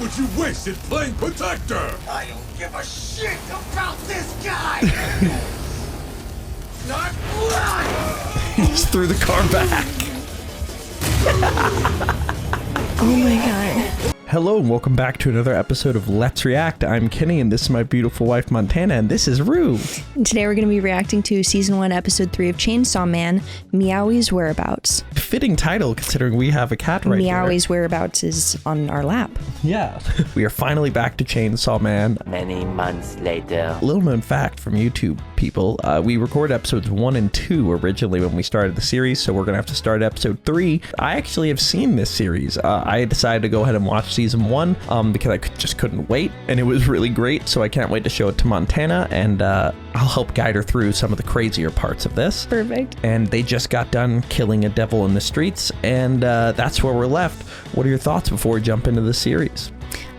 would you waste it playing protector? I don't give a shit about this guy! Not blood! He just threw the car back. Oh my god. Hello and welcome back to another episode of Let's React. I'm Kenny and this is my beautiful wife Montana and this is Rue. And today we're going to be reacting to Season 1, Episode 3 of Chainsaw Man, Meowy's Whereabouts. Fitting title considering we have a cat right here. Meowy's Whereabouts is on our lap. Yeah. We are finally back to Chainsaw Man. Many months later. Little known fact from YouTube people, we recorded episodes 1 and 2 originally when we started the series, so we're going to have to start episode 3. I actually have seen this series. I decided to go ahead and watch season 1 because I just couldn't wait, and it was really great, so I can't wait to show it to Montana, and I'll help guide her through some of the crazier parts of this. Perfect. And they just got done killing a devil in the streets, and that's where we're left. What are your thoughts before we jump into the series?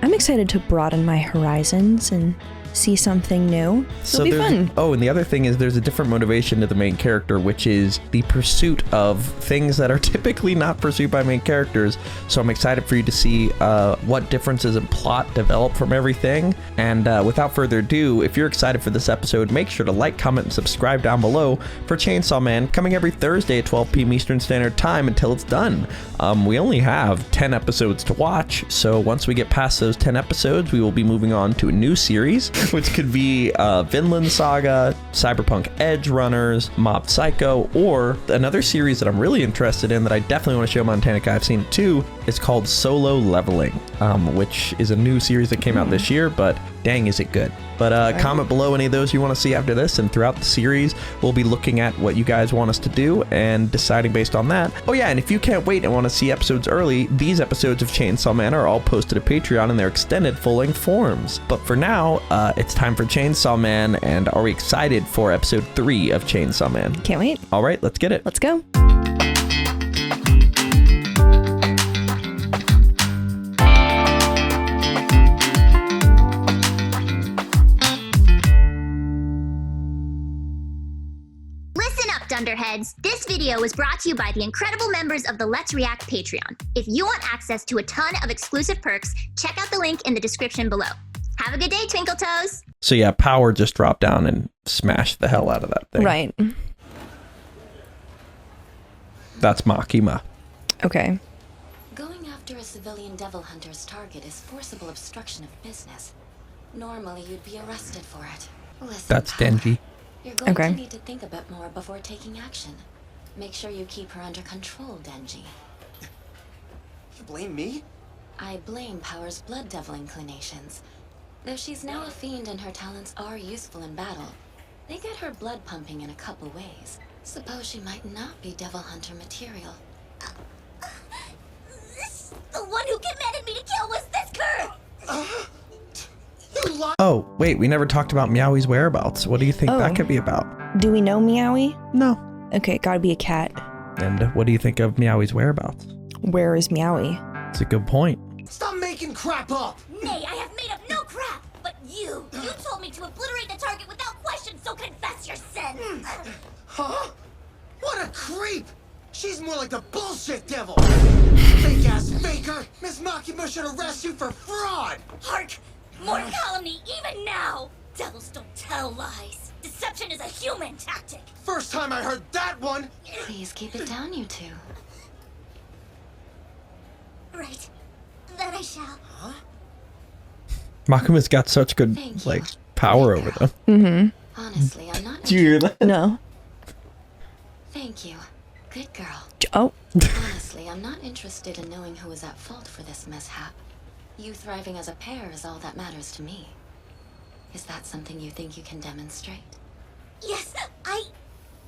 I'm excited to broaden my horizons and see something new. It'll be fun. Oh, and the other thing is there's a different motivation to the main character, which is the pursuit of things that are typically not pursued by main characters. So I'm excited for you to see what differences in plot develop from everything. And without further ado, if you're excited for this episode, make sure to like, comment, and subscribe down below for Chainsaw Man, coming every Thursday at 12 p.m. Eastern Standard Time until it's done. We only have 10 episodes to watch, so once we get past those 10 episodes, we will be moving on to a new series, which could be Vinland Saga, Cyberpunk Edge Runners, Mob Psycho, or another series that I'm really interested in that I definitely want to show Montana. I've seen it too. It's called Solo Leveling, which is a new series that came out this year, but dang, is it good. But comment below any of those you want to see after this, and throughout the series, we'll be looking at what you guys want us to do and deciding based on that. Oh yeah, and if you can't wait and want to see episodes early, these episodes of Chainsaw Man are all posted to Patreon in their extended full-length forms. But for now, it's time for Chainsaw Man, and are we excited for episode 3 of Chainsaw Man? Can't wait. All right, let's get it. Let's go. Dunderheads, this video was brought to you by the incredible members of the Let's React Patreon. If you want access to a ton of exclusive perks, check out the link in the description below. Have a good day, Twinkle Toes! So yeah, Power just dropped down and smashed the hell out of that thing. Right. That's Makima. Okay. Going after a civilian devil hunter's target is forcible obstruction of business. Normally, you'd be arrested for it. Listen, That's Power. Denji. You're going Okay. to need to think a bit more before taking action. Make sure you keep her under control, Denji. You blame me? I blame Power's blood devil inclinations. Though she's now a fiend and her talents are useful in battle, they get her blood pumping in a couple ways. Suppose she might not be devil hunter material. The one who commanded me to kill was this cur! Oh, wait, we never talked about Meowy's whereabouts. What do you think that could be about? Do we know Meowy? No. Okay, gotta be a cat. And what do you think of Meowy's whereabouts? Where is Meowy? It's a good point. Stop making crap up! Nay, I have made up no crap! But you told me to obliterate the target without question, so confess your sin! Huh? What a creep! She's more like the bullshit devil! Fake-ass faker! Miss Makima should arrest you for fraud! Hark! More calumny even now! Devils don't tell lies. Deception is a human tactic. First time I heard that one! Please keep it down, you two. Right. That I shall. Huh? Makima's got such good, Thank you. like, power over them. Mm-hmm. Honestly, I'm not. Do you hear that? No. Thank you. Good girl. Oh. Honestly, I'm not interested in knowing who was at fault for this mishap. You thriving as a pair is all that matters to me. Is that something you think you can demonstrate? Yes,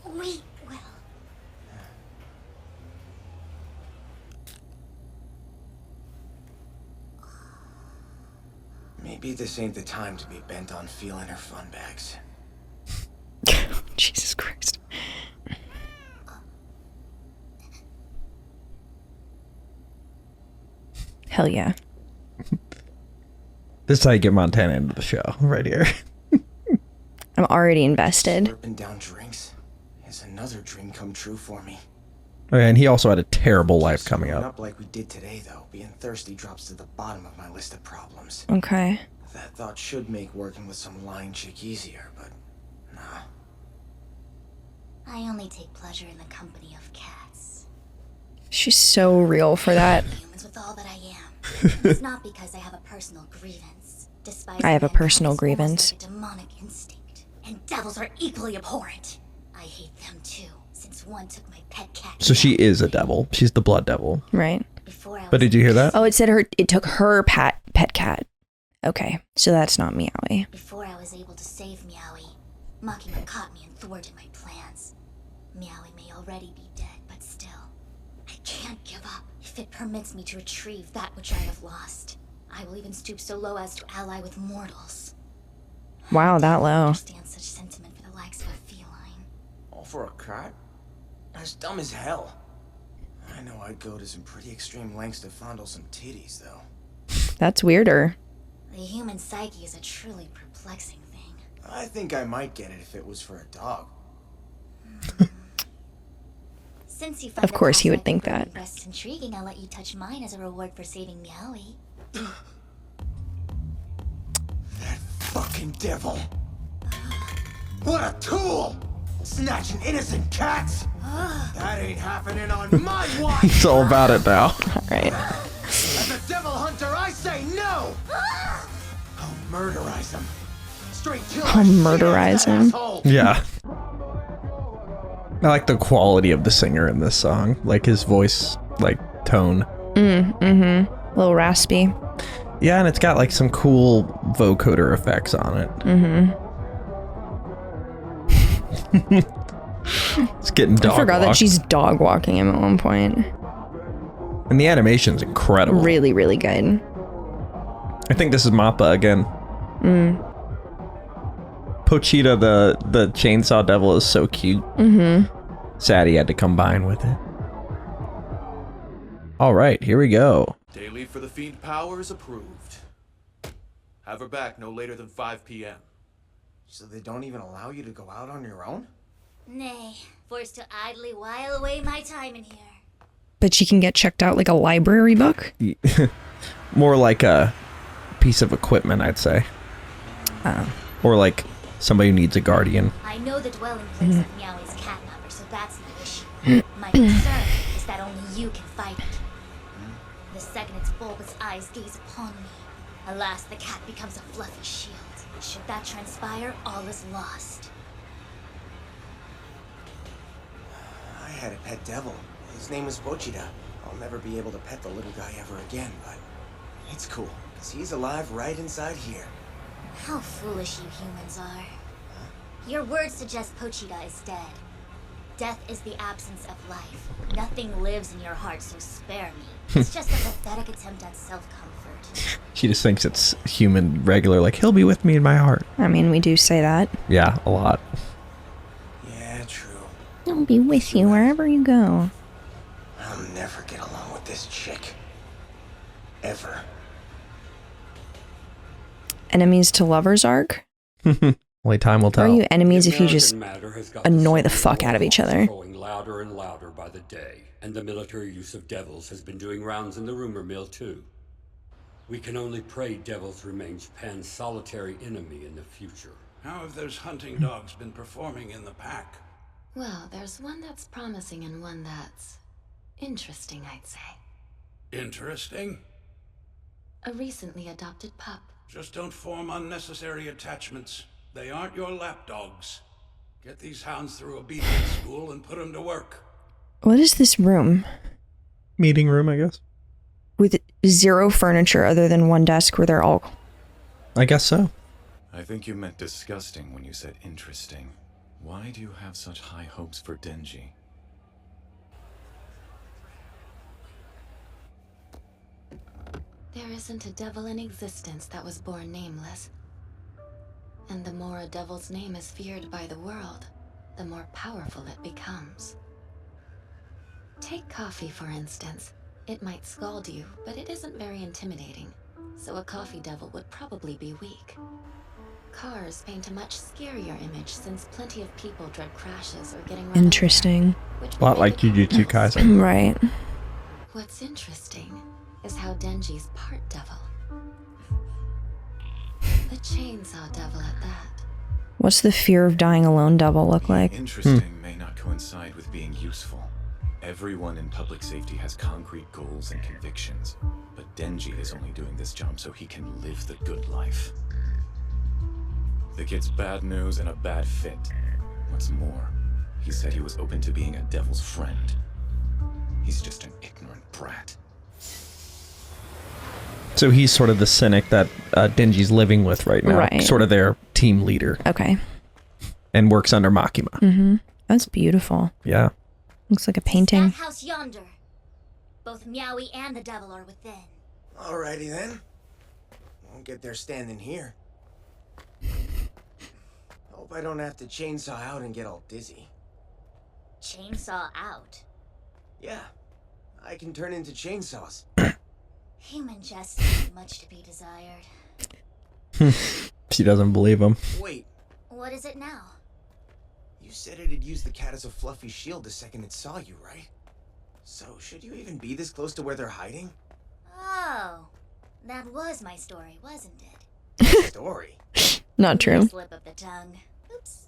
we will. Maybe this ain't the time to be bent on feeling her fun bags. Jesus Christ. Hell yeah. This is how you get Montana into the show, right here. I'm already invested. Slurping down drinks is another dream come true for me. Oh, yeah, and he also had a terrible life coming Screwing up. like we did today, though. Being thirsty drops to the bottom of my list of problems. Okay. That thought should make working with some lying chick easier, but nah. I only take pleasure in the company of cats. She's so real for that. Humans with all that I am. It's not because I have a personal grievance. Despite I have a mankind, personal it's almost grievance. like a demonic instinct. And devils are equally abhorrent. I hate them too, since one took my pet cat. So she is a devil. She's the blood devil. Right. Before I But did you hear that? Oh, it said it took her pet cat. Okay, so that's not Meowy. Before I was able to save Meowy, Makima caught me and thwarted my plans. Meowy may already be dead, but still, I can't give up. If it permits me to retrieve that which I have lost, I will even stoop so low as to ally with mortals. Wow, that I low. understand such sentiment for the likes of a feline. All for a cat? That's dumb as hell. I know I'd go to some pretty extreme lengths to fondle some titties, though. That's weirder. The human psyche is a truly perplexing thing. I think I might get it if it was for a dog. Since you find Of course the he would past think life of that. breasts intriguing, I'll let you touch mine as a reward for saving Meowy. That fucking devil! What a tool! Snatching innocent cats! That ain't happening on my watch! It's all about it now. All right. As a devil hunter, I say no! I'll murderize him. Straight kill I'll murderize him. asshole. Yeah. I like the quality of the singer in this song. Like his voice, like tone. A little raspy. Yeah, and it's got like some cool vocoder effects on it. It's getting dog I forgot that walked. she's dog walking him at one point. And the animation's incredible. Really, really good. I think this is Mappa again. Pochita, the chainsaw devil, is so cute. Sad he had to combine with it. All right, here we go. Daily for the Fiend Power is approved. Have her back no later than 5 p.m. So they don't even allow you to go out on your own? Nay, forced to idly while away my time in here. But she can get checked out like a library book? More like a piece of equipment, I'd say. Or like somebody who needs a guardian. I know the dwelling place of Meowy's catnapper, so that's no issue. My concern is that only you can fight it. The second its bulbous eyes gaze upon me, alas, the cat becomes a fluffy shield. Should that transpire, all is lost. I had a pet devil. His name was Pochita. I'll never be able to pet the little guy ever again, but it's cool, because he's alive right inside here. How foolish you humans are. Your words suggest Pochita is dead. Death is the absence of life. Nothing lives in your heart, so spare me. It's just a pathetic attempt at self-comfort. She just thinks it's human, regular, like, he'll be with me in my heart. I mean, we do say that. Yeah, a lot. Yeah, true. I'll be with you wherever you go. I'll never get along with this chick. Ever. Enemies to lovers arc? Only time will Or tell. are you enemies if you just Matter has got annoy the fuck out of each other? growing louder and louder by the day, and the military use of devils has been doing rounds in the rumor mill too. We can only pray devils remain Japan's solitary enemy in the future. How have those hunting dogs been performing in the pack? Well, there's one that's promising and one that's interesting, I'd say. Interesting. A recently adopted pup. Just don't form unnecessary attachments. They aren't your lapdogs. Get these hounds through obedience school and put them to work. What is this room? Meeting room, I guess. With zero furniture other than one desk where they're all... I guess so. I think you meant disgusting when you said interesting. Why do you have such high hopes for Denji? There isn't a devil in existence that was born nameless. And the more a devil's name is feared by the world, the more powerful it becomes. Take coffee, for instance. It might scald you, but it isn't very intimidating, so a coffee devil would probably be weak. Cars paint a much scarier image since plenty of people dread crashes or getting run over. Interesting. which A lot like Jujutsu Kaisen. Right. What's interesting is how Denji's part devil. The chainsaw devil at that. What's the fear of dying alone devil look like? Interesting may not coincide with being useful. Everyone in public safety has concrete goals and convictions, but Denji is only doing this job so he can live the good life. The kid's bad news and a bad fit. What's more, he said he was open to being a devil's friend. He's just an ignorant brat. So he's sort of the cynic that Denji's living with right now. Right. Sort of their team leader. Okay. And works under Makima. Mm-hmm. That's beautiful. Yeah. Looks like a painting. That house yonder. Both Meowy and the devil are within. Alrighty then. Won't get there standing here. Hope I don't have to chainsaw out and get all dizzy. Chainsaw out. Yeah, I can turn into chainsaws. Human just leave much to be desired. She doesn't believe him. Wait, What is it now? you said it'd use the cat as a fluffy shield the second it saw you, right? So, should you even be this close to where they're hiding? Oh, that was my story, wasn't it? Story? Not true. Slip of the tongue. Oops.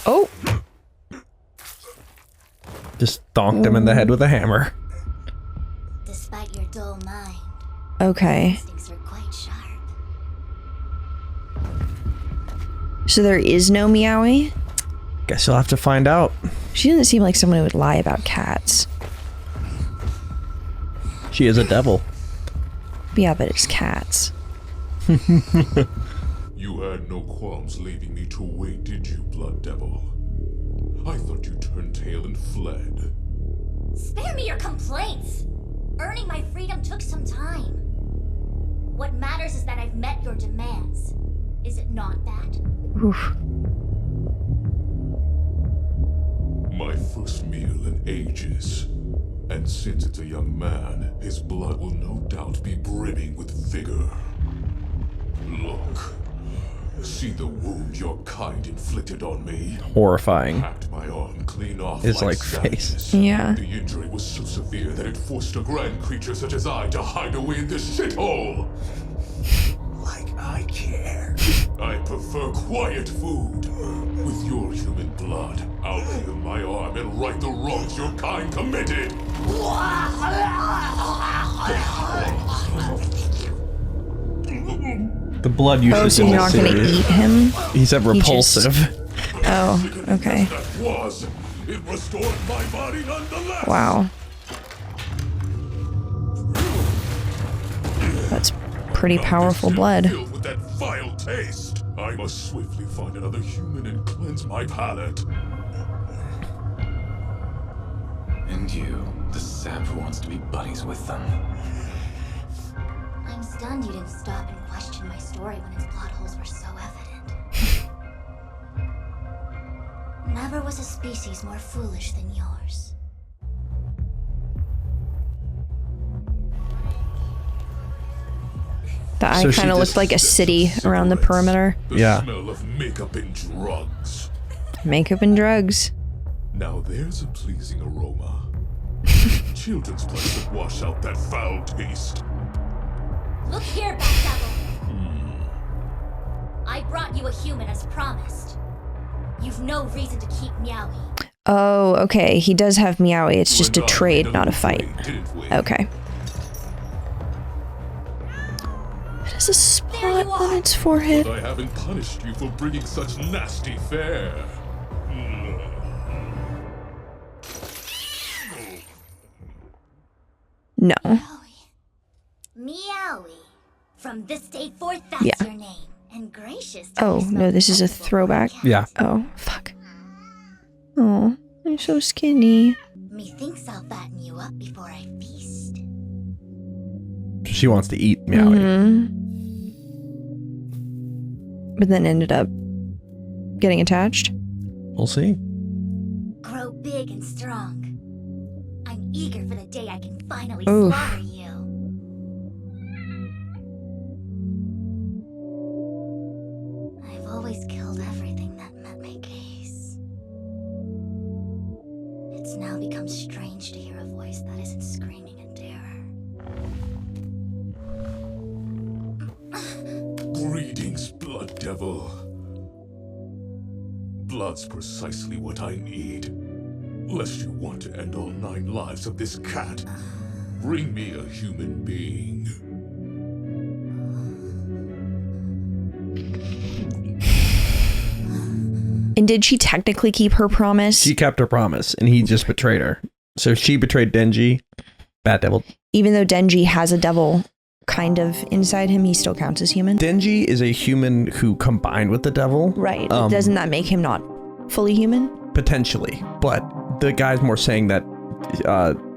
Oh! Just thonked him in the head with a hammer. Despite your dull mind, Okay. instincts are quite sharp. So there is no Meowy? Guess you'll have to find out. She doesn't seem like someone who would lie about cats. She is a devil. Yeah, but it's cats. You had no qualms leaving me to wait, did you, Blood Devil? I thought you turned tail and fled. Spare me your complaints! Earning my freedom took some time. What matters is that I've met your demands. Is it not that? Oof. My first meal in ages. And since it's a young man, his blood will no doubt be brimming with vigor. Look. See the wound your kind inflicted on me? Horrifying. Hacked my arm clean off His, like face. sadness. Yeah. The injury was so severe that it forced a grand creature such as I to hide away in this shithole. Like I care. I prefer quiet food. With your human blood, I'll heal my arm and right the wrongs your kind committed. The blood usually Oh, so you're not gonna eat him? He said He just- repulsive. Oh, okay. That was. It restored my body nonetheless. Wow. That's pretty powerful blood. Filled with that vile taste. I must swiftly find another human and cleanse my palate. And you, the sap who wants to be buddies with them. I'm stunned you didn't stop and question my story when its plot holes were so evident. Never was a species more foolish than yours. The eye So she kind of just- looked like a city around the perimeter. The Yeah. smell of makeup and drugs. Makeup and drugs. Now there's a pleasing aroma. Children's play should wash out that foul taste. Look here, Backdevil! I brought you a human as promised. You've no reason to keep Meowy. Oh, okay. He does have Meowy. It's You just a and I trade, made not a little fight. trade, didn't we? Okay. It has a spot on its forehead. But I haven't punished you for bringing such nasty fare. No. Meowy. From this day forth, that's Yeah. your name. And gracious. Oh, no, this is a throwback. Yeah. Oh, fuck. Oh, I'm so skinny. Methinks I'll fatten you up before I feast. She wants to eat Meowy. Mhm. But then ended up getting attached. We'll see. Grow big and strong. I'm eager for the day I can finally Oof. slaughter you. I've always killed everything that met my gaze. blood, devil. Blood's precisely what I need. Lest you want to end all 9 lives of this cat, bring me a human being. And did she technically keep her promise? She kept her promise, and he just betrayed her. So she betrayed Denji. Bad devil. Even though Denji has a devil kind of inside him, he still counts as human? Denji is a human who combined with the devil. Right. Doesn't that make him not fully human? Potentially. But the guy's more saying that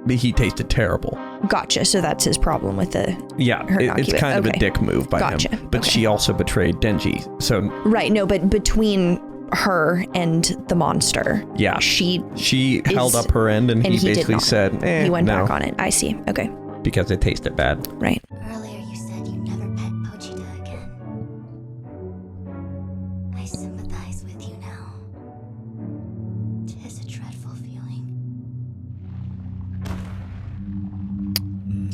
he tasted terrible. Gotcha. So that's his problem with the... Yeah, it's kind of a dick move by him. But she also betrayed Denji. So right. No, but between her and the monster. Yeah. She held up her end and he basically said, he went back on it. I see. Okay. Because it tasted bad. Right. Earlier you said you'd never pet Pochita again. I sympathize with you now. 'Tis a dreadful feeling.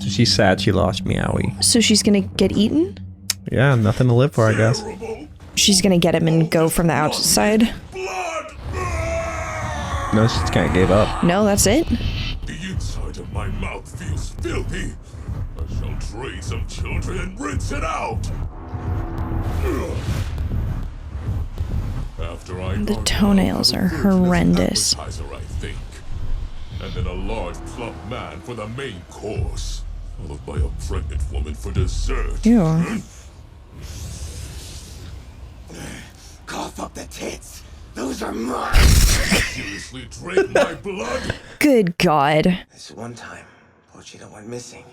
So she's sad she lost Meowy. So she's gonna get eaten? Yeah, nothing to live for, I guess. She's gonna get him and go from the outside? No, she just kind of gave up. No, that's it? The inside of my mouth feels filthy. I shall drain some children and rinse it out. After I the toenails are horrendous. I think. And then a large plump man for the main course, followed by a pregnant woman for dessert. Ew. Cough up the tits. Those are mine. Seriously drink my blood? Good God. This one time, Pochita went missing.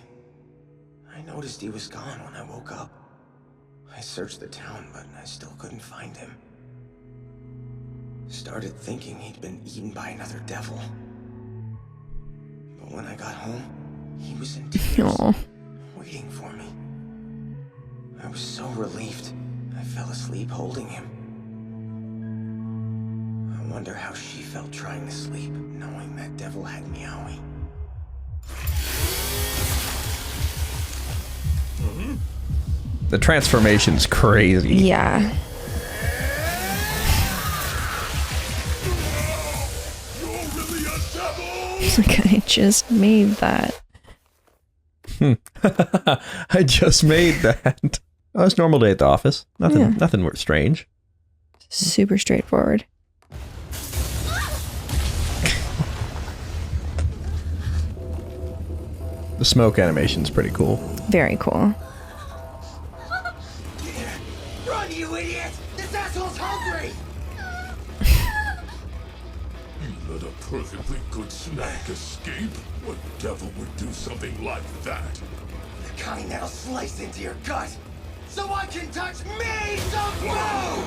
I noticed he was gone when I woke up. I searched the town, but I still couldn't find him. Started thinking he'd been eaten by another devil. But when I got home, he was in tears, waiting for me. I was so relieved, I fell asleep holding him. I wonder how she felt trying to sleep, knowing that devil had Meowy. The transformation's crazy. Yeah. You're really a devil! Like, I just made that. I just made that. Oh, it's a normal day at the office. Nothing strange. Super straightforward. The smoke animation's pretty cool. Very cool. Run, you idiot! This asshole's hungry! You let a perfectly good snack escape? What devil would do something like that? The kind that'll slice into your gut, so I can touch me some food!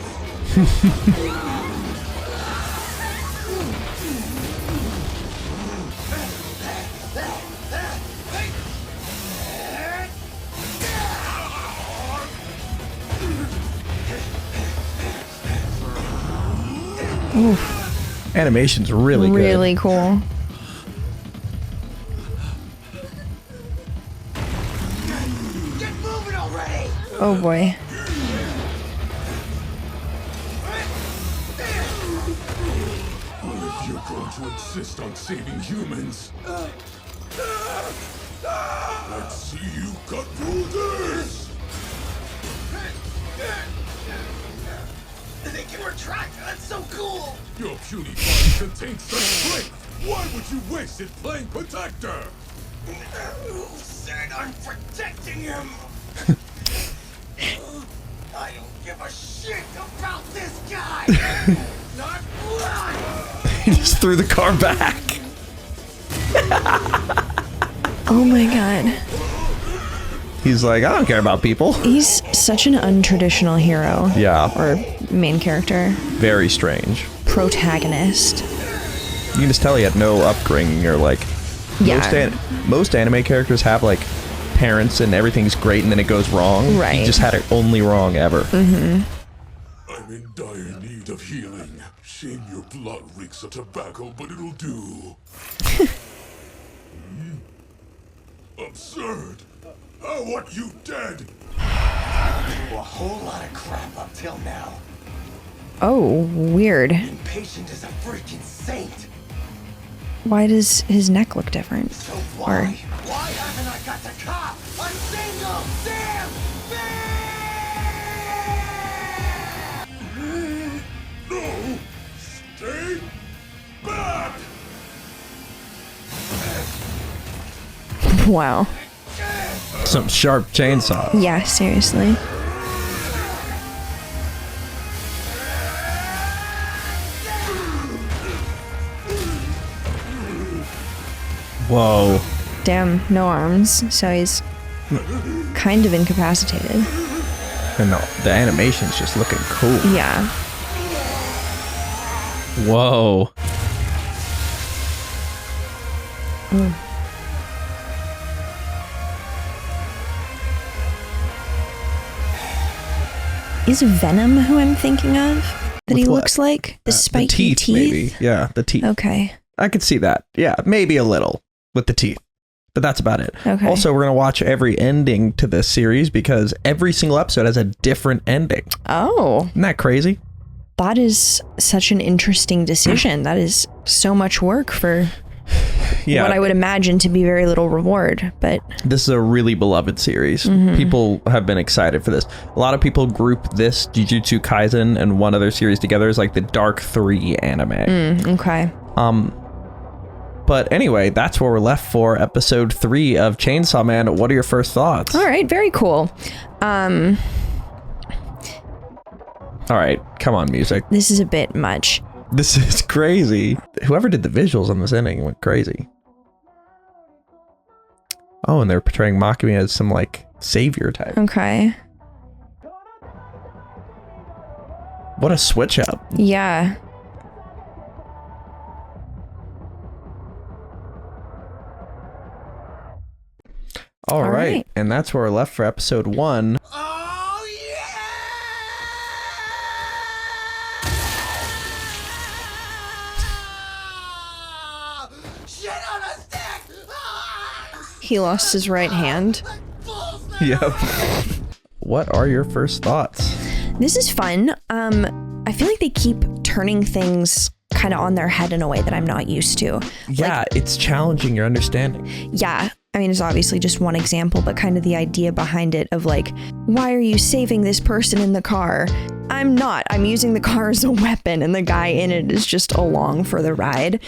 Oof. Animation's really good. Really cool. Get moving already! Oh boy. If you're going to insist on saving humans, let's see you cut through this! They can retract, that's so cool! Your puny body contains such strength! Why would you waste it playing protector? Who said I'm protecting him? I don't give a shit about this guy! Not blood! He just threw the car back. Oh my God. He's like, I don't care about people. He's such an untraditional hero. Yeah. Or main character. Very strange. Protagonist. You can just tell he had no upbringing or like... Yeah. Most anime characters have like parents and everything's great and then it goes wrong. Right. He just had it only wrong ever. Mm-hmm. I'm in dire need of healing. Shame your blood reeks of tobacco, but it'll do. Absurd. I want you dead. A whole lot of crap up till now. Oh, weird. Impatient as a freaking saint. Why does his neck look different? So why haven't I got to cop a single damn thing? No! Stay back! Wow. Some sharp chainsaw. Yeah, seriously. Whoa. Damn, no arms, so he's kind of incapacitated. And the animation's just looking cool. Yeah. Whoa. Ooh. Is Venom who I'm thinking of? That With he what? looks like? The spiky teeth? Maybe. Yeah, the teeth. Okay. I could see that. Yeah, maybe a little with the teeth. But that's about it. Okay. Also, we're going to watch every ending to this series because every single episode has a different ending. Oh. Isn't that crazy? That is such an interesting decision. That is so much work for what I would imagine to be very little reward. But this is a really beloved series. People have been excited for this. A lot of people group this Jujutsu Kaisen and one other series together as like the Dark 3 anime. Okay. But anyway, that's where we're left for episode 3 of Chainsaw Man. What are your first thoughts? All right, very cool. All right, come on, music. This is a bit much. This is crazy. Whoever did the visuals on this ending went crazy. Oh, and they're portraying Makimi as some like savior type. Okay. What a switch up. Yeah. All right. And that's where we're left for episode 1. Oh yeah! Shit on a stick! He lost his right hand. Yep. What are your first thoughts? This is fun. I feel like they keep turning things kind of on their head in a way that I'm not used to. Yeah, it's challenging your understanding. Yeah. I mean, it's obviously just one example, but kind of the idea behind it of like, why are you saving this person in the car? I'm not. I'm using the car as a weapon, and the guy in it is just along for the ride.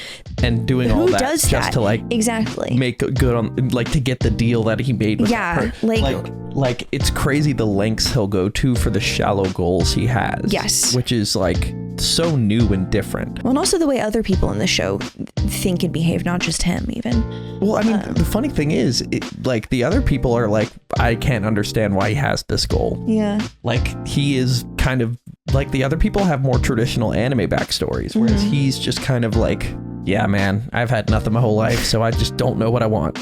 And doing all Who that does just that? to like exactly make good on like to get the deal that he made with Yeah, like it's crazy the lengths he'll go to for the shallow goals he has. Yes. Which is like so new and different. Well, and also the way other people in the show think and behave, not just him even. Well, I mean, the funny thing is, like the other people are like, I can't understand why he has this goal. Yeah. Like he is kind of like the other people have more traditional anime backstories, whereas he's just kind of like, yeah, man, I've had nothing my whole life, so I just don't know what I want.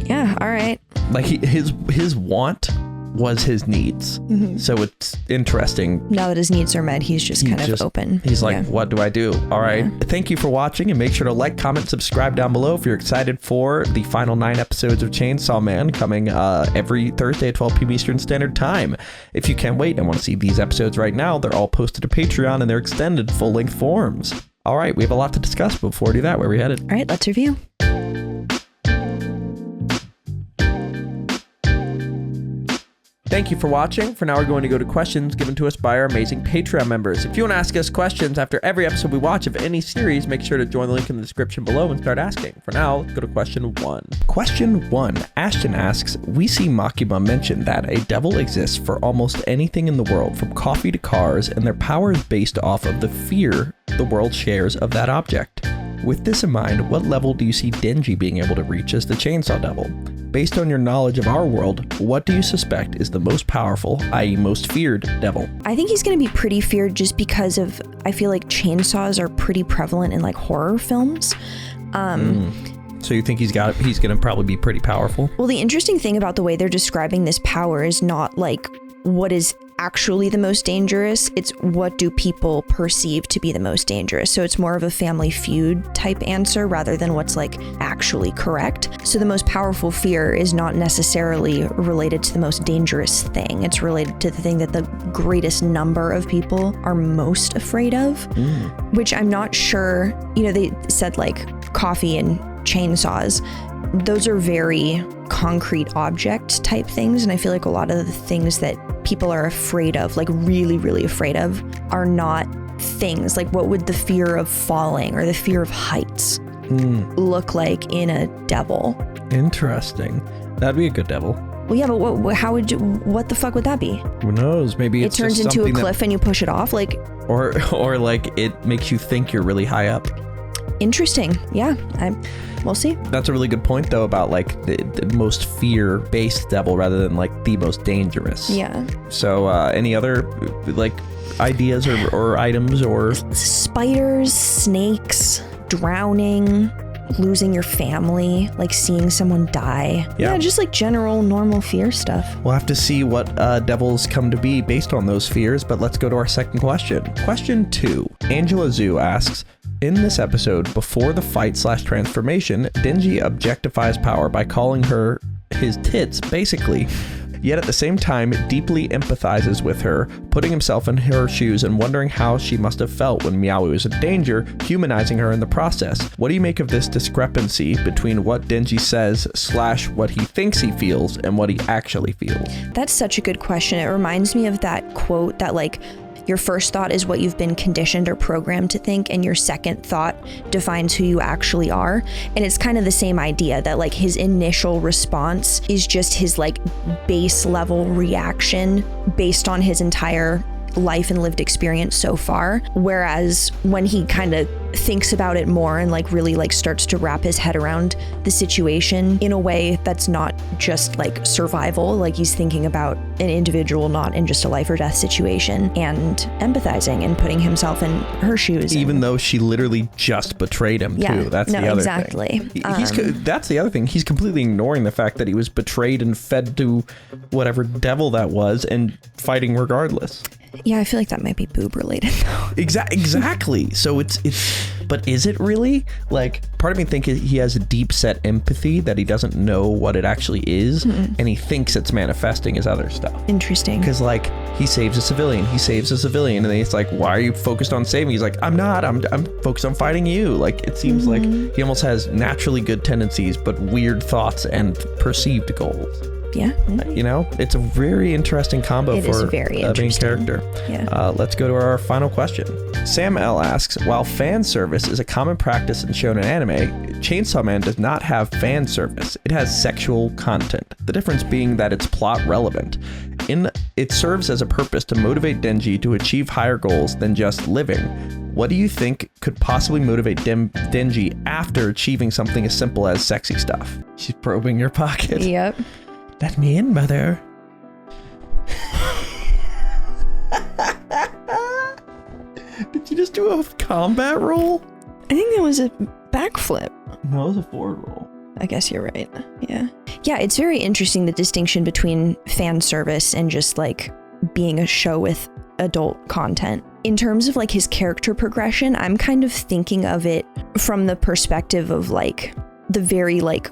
Yeah, all right. Like his want was his needs. So it's interesting. Now that his needs are met, he's just kind of open. He's like, Yeah. what do I do? All right. Thank you for watching, and make sure to like, comment, subscribe down below if you're excited for the final 9 episodes of Chainsaw Man coming every Thursday at 12 p.m. Eastern Standard Time. If you can't wait and want to see these episodes right now, they're all posted to Patreon in their extended full-length forms. All right, we have a lot to discuss, but before we do that, where are we headed? All right, let's review. Thank you for watching. For now, we're going to go to questions given to us by our amazing Patreon members. If you want to ask us questions after every episode we watch of any series, make sure to join the link in the description below and start asking. For now, let's go to question 1. Question 1. Ashton asks, we see Makima mention that a devil exists for almost anything in the world, from coffee to cars, and their power is based off of the fear the world shares of that object. With this in mind, what level do you see Denji being able to reach as the Chainsaw Devil? Based on your knowledge of our world, what do you suspect is the most powerful, i.e. most feared, devil? I think he's going to be pretty feared just because of, I feel like chainsaws are pretty prevalent in like horror films. So you think he's going to probably be pretty powerful? Well, the interesting thing about the way they're describing this power is not like what is actually the most dangerous. It's what do people perceive to be the most dangerous. So it's more of a Family Feud type answer rather than what's like actually correct. So the most powerful fear is not necessarily related to the most dangerous thing. It's related to the thing that the greatest number of people are most afraid of, which I'm not sure, you know, they said like coffee and chainsaws. Those are very concrete object type things. And I feel like a lot of the things that people are afraid of, like really, really afraid of, are not things. Like what would the fear of falling or the fear of heights look like in a devil? Interesting. That'd be a good devil. Well, yeah, but what the fuck would that be? Who knows? Maybe it turns into a cliff and you push it off, like, or like it makes you think you're really high up. Interesting. Yeah, we'll see. That's a really good point, though, about like the most fear-based devil rather than like the most dangerous. Yeah. So, any other like ideas or items or spiders, snakes, drowning, losing your family, like seeing someone die. Yeah, just like general normal fear stuff. We'll have to see what devils come to be based on those fears, but let's go to our second question. Question 2. Angela Zhu asks, in this episode, before the fight/transformation, Denji objectifies Power by calling her his tits, basically. Yet at the same time, deeply empathizes with her, putting himself in her shoes and wondering how she must have felt when Meowy was in danger, humanizing her in the process. What do you make of this discrepancy between what Denji says / what he thinks he feels and what he actually feels? That's such a good question. It reminds me of that quote that like, your first thought is what you've been conditioned or programmed to think, and your second thought defines who you actually are. And it's kind of the same idea that like his initial response is just his like base level reaction based on his entire life and lived experience so far. Whereas when he kind of thinks about it more and like really like starts to wrap his head around the situation in a way that's not just like survival, like he's thinking about an individual, not in just a life or death situation, and empathizing and putting himself in her shoes. Even though she literally just betrayed him too. That's the other thing. That's the other thing. He's completely ignoring the fact that he was betrayed and fed to whatever devil that was and fighting regardless. Yeah, I feel like that might be boob related though. Exactly. So it's but is it really? Like, part of me thinks he has a deep set empathy that he doesn't know what it actually is, and he thinks it's manifesting his other stuff. Interesting. Because like he saves a civilian, and then he's like, why are you focused on saving? He's like, I'm not. I'm focused on fighting you. Like, it seems like he almost has naturally good tendencies, but weird thoughts and perceived goals. Yeah. You know, it's a very interesting combo for a main character. Yeah. Let's go to our final question. Sam L asks, while fan service is a common practice in shonen anime, Chainsaw Man does not have fan service. It has sexual content. The difference being that it's plot relevant. It serves as a purpose to motivate Denji to achieve higher goals than just living. What do you think could possibly motivate Denji after achieving something as simple as sexy stuff? She's probing your pocket. Yep. Let me in, mother. Did you just do a combat roll? I think that was a backflip. No, it was a forward roll. I guess you're right. Yeah. Yeah, it's very interesting, the distinction between fan service and just like being a show with adult content. In terms of like his character progression, I'm kind of thinking of it from the perspective of like the very like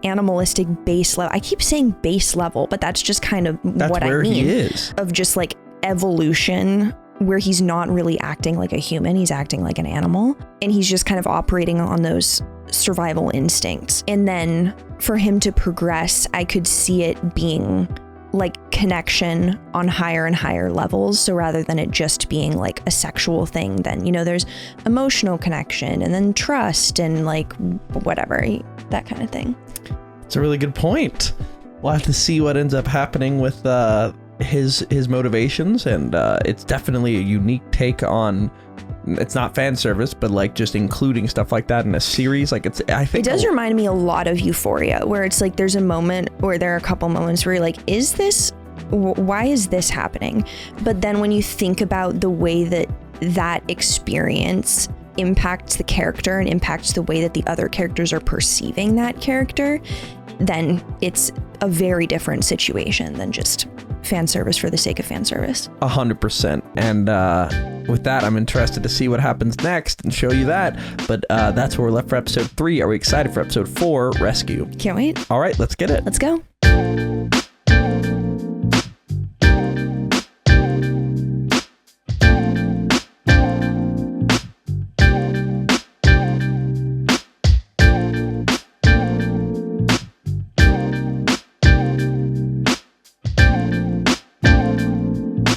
animalistic base level. I keep saying base level, but that's just kind of what I mean. That's where he is. Of just like evolution, where he's not really acting like a human, he's acting like an animal, and he's just kind of operating on those survival instincts. And then for him to progress, I could see it being like connection on higher and higher levels. So rather than it just being like a sexual thing, then, you know, there's emotional connection and then trust and like whatever, that kind of thing. It's a really good point. We'll have to see what ends up happening with his motivations, and it's definitely a unique take on. It's not fan service, but like just including stuff like that in a series. Like I think it does remind me a lot of Euphoria, where it's like there's a moment, or there are a couple moments where you're like, why is this happening? But then when you think about the way that experience impacts the character and impacts the way that the other characters are perceiving that character, then it's a very different situation than just fan service for the sake of fan service. 100%. And with that, I'm interested to see what happens next and show you that. But that's where we're left for episode 3. Are we excited for episode 4, Rescue? Can't wait. All right, let's get it. Let's go.